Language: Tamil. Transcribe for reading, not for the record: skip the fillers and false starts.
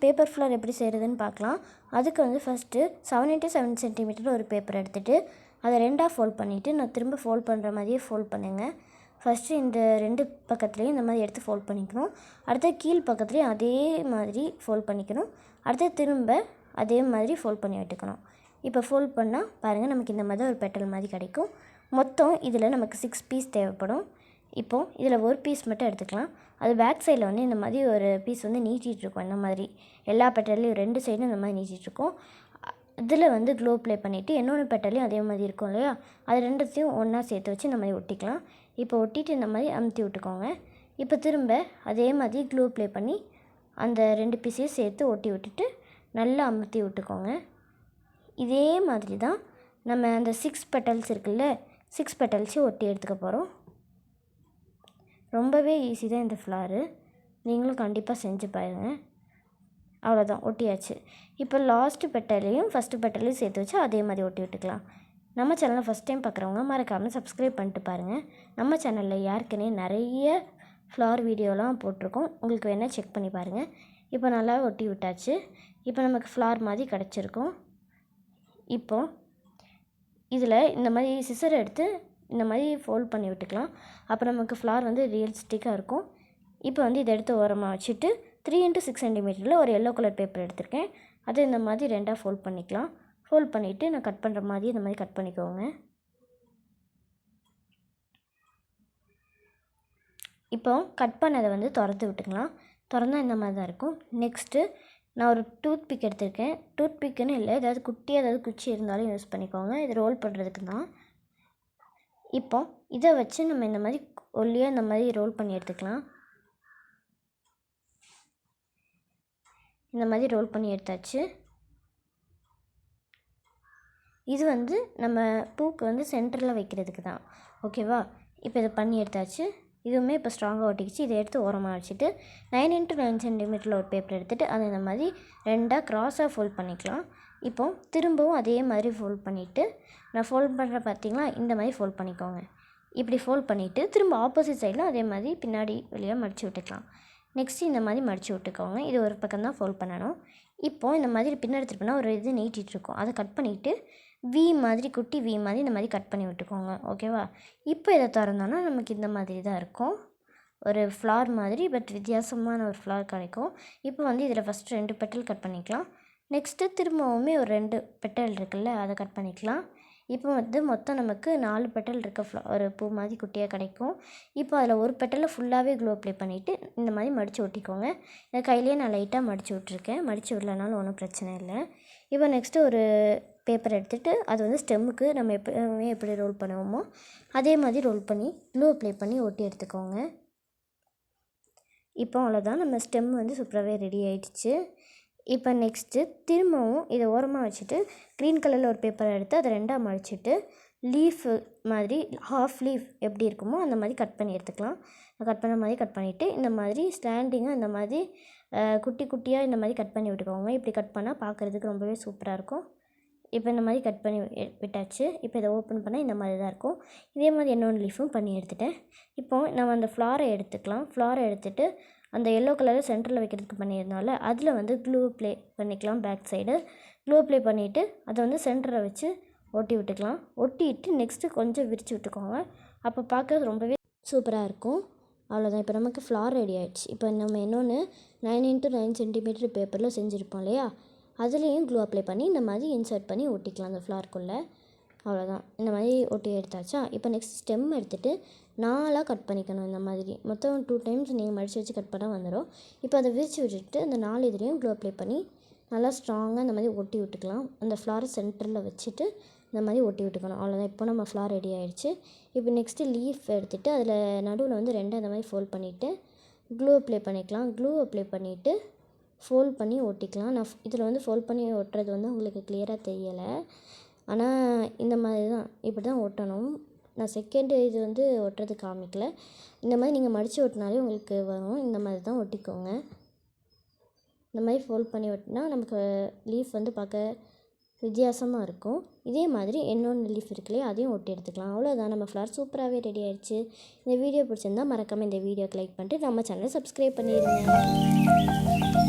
பேப்பர் ஃப்ளவர் எப்படி செய்கிறதுன்னு பார்க்கலாம். அதுக்கு வந்து ஃபஸ்ட்டு 7 x 7 சென்டிமீட்டர் ஒரு பேப்பர் எடுத்துகிட்டு அதை 2ஆக ஃபோல்ட் பண்ணிவிட்டு நான் திரும்ப ஃபோல்ட் பண்ணுற மாதிரியே ஃபோல்ட் பண்ணுங்கள். ஃபஸ்ட்டு இந்த 2 பக்கத்துலேயும் இந்த மாதிரி எடுத்து ஃபோல்ட் பண்ணிக்கணும். அடுத்து கீழ் பக்கத்துலேயும் அதே மாதிரி ஃபோல்ட் பண்ணிக்கணும். அடுத்து திரும்ப அதே மாதிரி ஃபோல்ட் பண்ணி விட்டுக்கணும். இப்போ ஃபோல்ட் பண்ணால் பாருங்கள், நமக்கு இந்த மாதிரி ஒரு பெட்டல் மாதிரி கிடைக்கும். மொத்தம் இதில் நமக்கு 6 பீஸ் தேவைப்படும். இப்போது இதில் ஒரு பீஸ் மட்டும் எடுத்துக்கலாம். அது பேக் சைடில் வந்து இந்த மாதிரி ஒரு பீஸ் வந்து நீட்டிகிட்ருக்கும். இந்த மாதிரி எல்லா பெட்டல்லையும் 2 சைடும் இந்த மாதிரி நீட்டிகிட்ருக்கும். இதில் வந்து க்ளோ அப்ளை பண்ணிவிட்டு இன்னொன்று பெட்டல்லையும் அதே மாதிரி இருக்கும் இல்லையா, அது ரெண்டுத்தையும் ஒன்றா சேர்த்து வச்சு இந்த மாதிரி ஒட்டிக்கலாம். இப்போ ஒட்டிட்டு இந்த மாதிரி அமுத்தி விட்டுக்கோங்க. இப்போ திரும்ப அதே மாதிரி க்ளோ அப்ளை பண்ணி அந்த 2 பீஸையும் சேர்த்து ஒட்டி விட்டுட்டு நல்லா அமுத்தி விட்டுக்கோங்க. இதே மாதிரி தான் நம்ம அந்த 6 பெட்டல்ஸ் இருக்குல்ல, 6 பெட்டல்ஸையும் ஒட்டி எடுத்துக்க போகிறோம். ரொம்பவே ஈஸி தான் இந்த ஃப்ளாரு, நீங்களும் கண்டிப்பாக செஞ்சு பாருங்கள். அவ்வளோதான், ஒட்டியாச்சு. இப்போ லாஸ்ட்டு பெட்டலையும் ஃபஸ்ட்டு பெட்டலையும் சேர்த்து வச்சு அதே மாதிரி ஒட்டி விட்டுக்கலாம். நம்ம சேனலை ஃபஸ்ட் டைம் பார்க்குறவங்க மறக்காமல் சப்ஸ்கிரைப் பண்ணிட்டு பாருங்கள். நம்ம சேனலில் ஏற்கனவே நிறைய ஃப்ளார் வீடியோலாம் போட்டிருக்கோம், உங்களுக்கு வேணால் செக் பண்ணி பாருங்கள். இப்போ நல்லா ஒட்டி விட்டாச்சு. இப்போ நமக்கு ஃப்ளார் மாதிரி கிடச்சிருக்கும். இப்போது இதில் இந்த மாதிரி சிசர் எடுத்து இந்த மாதிரி ஃபோல்ட் பண்ணி விட்டுக்கலாம். அப்போ நமக்கு ஃப்ளார் வந்து ரியலிஸ்டிக்காக இருக்கும். இப்போ வந்து இதை எடுத்து ஓரமாக வச்சுட்டு 3 x 6 சென்டிமீட்டரில் ஒரு எல்லோ கலர் பேப்பர் எடுத்திருக்கேன். அதை இந்த மாதிரி 2ஆக ஃபோல்ட் பண்ணிக்கலாம். ஃபோல்ட் பண்ணிவிட்டு நான் கட் பண்ணுற மாதிரி இந்த மாதிரி கட் பண்ணிக்கோங்க. இப்போ கட் பண்ணதை வந்து திறந்து விட்டுக்கலாம். திறந்தால் இந்த மாதிரி தான் இருக்கும். நெக்ஸ்ட்டு நான் ஒரு டூத் பிக் எடுத்திருக்கேன். டூத் பிக்குன்னு இல்லை, ஏதாவது குட்டி ஏதாவது குச்சி இருந்தாலும் யூஸ் பண்ணிக்கோங்க. இது ரோல் பண்ணுறதுக்கு தான். இப்போ இதை வச்சு நம்ம இந்த மாதிரி ஒல்லியாக இந்த மாதிரி ரோல் பண்ணி எடுத்துக்கலாம். இந்த மாதிரி ரோல் பண்ணி எடுத்தாச்சு. இது வந்து நம்ம பூக்கு வந்து சென்டரில் வைக்கிறதுக்கு தான், ஓகேவா? இப்போ இதை பண்ணி எடுத்தாச்சு. இதுவுமே இப்போ ஸ்ட்ராங்காக ஒட்டிக்கிச்சு. இதை எடுத்து ஓரமாக வச்சுட்டு 9 x 9 சென்டிமீட்டரில் ஒரு பேப்பர் எடுத்துகிட்டு அதை இந்த மாதிரி 2ஆக க்ராஸாக ஃபோல்ட் பண்ணிக்கலாம். இப்போது திரும்பவும் அதே மாதிரி ஃபோல்ட் பண்ணிவிட்டு நான் ஃபோல்ட் பண்ணுற பார்த்திங்களா, இந்த மாதிரி ஃபோல்ட் பண்ணிக்கோங்க. இப்படி ஃபோல்ட் பண்ணிவிட்டு திரும்ப ஆப்போசிட் சைடில் அதே மாதிரி பின்னாடி வழியாக மடித்து விட்டுக்கலாம். நெக்ஸ்ட்டு இந்த மாதிரி மடித்து விட்டுக்கோங்க. இது ஒரு பக்கம் தான் ஃபோல்ட் பண்ணணும். இப்போது இந்த மாதிரி பின்னாடி திருப்பினா ஒரு இது நீட்டிகிட்ருக்கும், அதை கட் பண்ணிவிட்டு வி மாதிரி குட்டி வி மாதிரி இந்த மாதிரி கட் பண்ணி விட்டுக்கோங்க, ஓகேவா? இப்போ இதை திறந்தோன்னா நமக்கு இந்த மாதிரி தான் இருக்கும். ஒரு ஃப்ளார் மாதிரி பட் வித்தியாசமான ஒரு ஃப்ளார் கிடைக்கும். இப்போ வந்து இதில் ஃபஸ்ட்டு 2 பெட்டல் கட் பண்ணிக்கலாம். நெக்ஸ்ட்டு திரும்பவுமே ஒரு 2 பெட்டல் இருக்குல்ல, அதை கட் பண்ணிக்கலாம். இப்போ வந்து மொத்தம் நமக்கு 4 பெட்டல் இருக்க ஒரு பூ மாதிரி குட்டியாக கிடைக்கும். இப்போ அதில் ஒரு பெட்டலில் ஃபுல்லாகவே க்ளோ அப்ளை பண்ணிவிட்டு இந்த மாதிரி மடித்து ஒட்டிக்கோங்க. இந்த கையிலேயே நான் லைட்டாக மடித்து விட்ருக்கேன், மடித்து விடலனாலும் ஒன்றும் பிரச்சனை இல்லை. இப்போ நெக்ஸ்ட்டு ஒரு பேப்பர் எடுத்துகிட்டு அது வந்து ஸ்டெம்முக்கு நம்ம எப்போவுமே எப்படி ரோல் பண்ணுவோமோ அதே மாதிரி ரோல் பண்ணி க்ளூ அப்ளை பண்ணி ஒட்டி எடுத்துக்கோங்க. இப்போ அவ்வளோதான், நம்ம ஸ்டெம் வந்து சூப்பராகவே ரெடி ஆகிடுச்சு. இப்போ நெக்ஸ்ட்டு திரும்பவும் இதை ஓரமாக வச்சுட்டு க்ரீன் கலரில் ஒரு பேப்பரை எடுத்து அதை 2ஆக மடிச்சுட்டு லீஃபு மாதிரி ஹாஃப் லீஃப் எப்படி இருக்குமோ அந்த மாதிரி கட் பண்ணி எடுத்துக்கலாம். கட் பண்ண மாதிரி கட் பண்ணிவிட்டு இந்த மாதிரி ஸ்டாண்டிங்காக இந்த மாதிரி குட்டி குட்டியாக இந்த மாதிரி கட் பண்ணி விட்டுக்கோங்க. இப்படி கட் பண்ணால் பார்க்குறதுக்கு ரொம்பவே சூப்பராக இருக்கும். இப்போ இந்த மாதிரி கட் பண்ணி விட்டாச்சு. இப்போ இதை ஓப்பன் பண்ணால் இந்த மாதிரி தான் இருக்கும். இதே மாதிரி இன்னொன்று லீஃபும் பண்ணி எடுத்துட்டேன். இப்போது நம்ம அந்த ஃப்ளாரை எடுத்துக்கலாம். ஃப்ளாரை எடுத்துகிட்டு அந்த எல்லோ கலரில் சென்டரில் வைக்கிறதுக்கு பண்ணியிருந்தால அதில் வந்து க்ளூ அப்ளை பண்ணிக்கலாம். பேக் சைடு க்ளூ அப்ளை பண்ணிவிட்டு அதை வந்து சென்டரை வச்சு ஒட்டி விட்டுக்கலாம். ஒட்டிட்டு நெக்ஸ்ட்டு கொஞ்சம் விரித்து விட்டுக்கோங்க. அப்போ பார்க்குறது ரொம்பவே சூப்பராக இருக்கும். அவ்வளோதான், இப்போ நமக்கு ஃப்ளார் ரெடி ஆகிடுச்சு. இப்போ நம்ம இன்னொன்று 9 x 9 சென்டிமீட்டர் பேப்பரில் செஞ்சுருப்போம் இல்லையா, அதுலேயும் க்ளூ அப்ளை பண்ணி இந்த மாதிரி இன்சர்ட் பண்ணி ஒட்டிக்கலாம் அந்த ஃப்ளார்க்குள்ளே. அவ்வளோதான், இந்த மாதிரி ஒட்டி எடுத்தாச்சா. இப்போ நெக்ஸ்ட் ஸ்டெம் எடுத்துகிட்டு 4ஆக கட் பண்ணிக்கணும். இந்த மாதிரி மொத்தம் 2 டைம்ஸ் நீங்கள் மடித்து வச்சு கட் பண்ணால் வந்துடும். இப்போ அதை விரித்து விட்டுட்டு அந்த 4 இதுலேயும் க்ளூ அப்ளை பண்ணி நல்லா ஸ்ட்ராங்காக இந்த மாதிரி ஒட்டி விட்டுக்கலாம். அந்த ஃப்ளாரை சென்டரில் வச்சுட்டு இந்த மாதிரி ஒட்டி விட்டுக்கணும். அவ்வளோதான், இப்போ நம்ம ஃப்ளார் ரெடி ஆகிடுச்சு. இப்போ நெக்ஸ்ட்டு லீஃப் எடுத்துகிட்டு அதில் நடுவில் வந்து 2 அந்த மாதிரி ஃபோல்ட் பண்ணிவிட்டு க்ளூ அப்ளை பண்ணிக்கலாம். க்ளூ அப்ளை பண்ணிவிட்டு ஃபோல்ட் பண்ணி ஒட்டிக்கலாம். நான் இதில் வந்து ஃபோல்ட் பண்ணி ஒட்டுறது வந்து உங்களுக்கு கிளியராக தெரியலை, ஆனால் இந்த மாதிரி தான், இப்படி தான் ஒட்டணும். நான் செகண்டு இது வந்து ஒட்டுறது காமிக்கல. இந்த மாதிரி நீங்கள் மடித்து ஒட்டினாலே உங்களுக்கு வரும். இந்த மாதிரி தான் ஒட்டிக்கோங்க. இந்த மாதிரி ஃபோல்ட் பண்ணி ஒட்டினா நமக்கு லீஃப் வந்து பார்க்க வித்தியாசமாக இருக்கும். இதே மாதிரி இன்னொன்று லீஃப் இருக்கு இல்லையா, அதையும் ஒட்டி எடுத்துக்கலாம். அவ்வளோதான், நம்ம ஃப்ளார் சூப்பராகவே ரெடி ஆகிடுச்சு. இந்த வீடியோ பிடிச்சிருந்தா மறக்காமல் இந்த வீடியோக்கு லைக் பண்ணிட்டு நம்ம சேனலை சப்ஸ்கிரைப் பண்ணிடுங்க.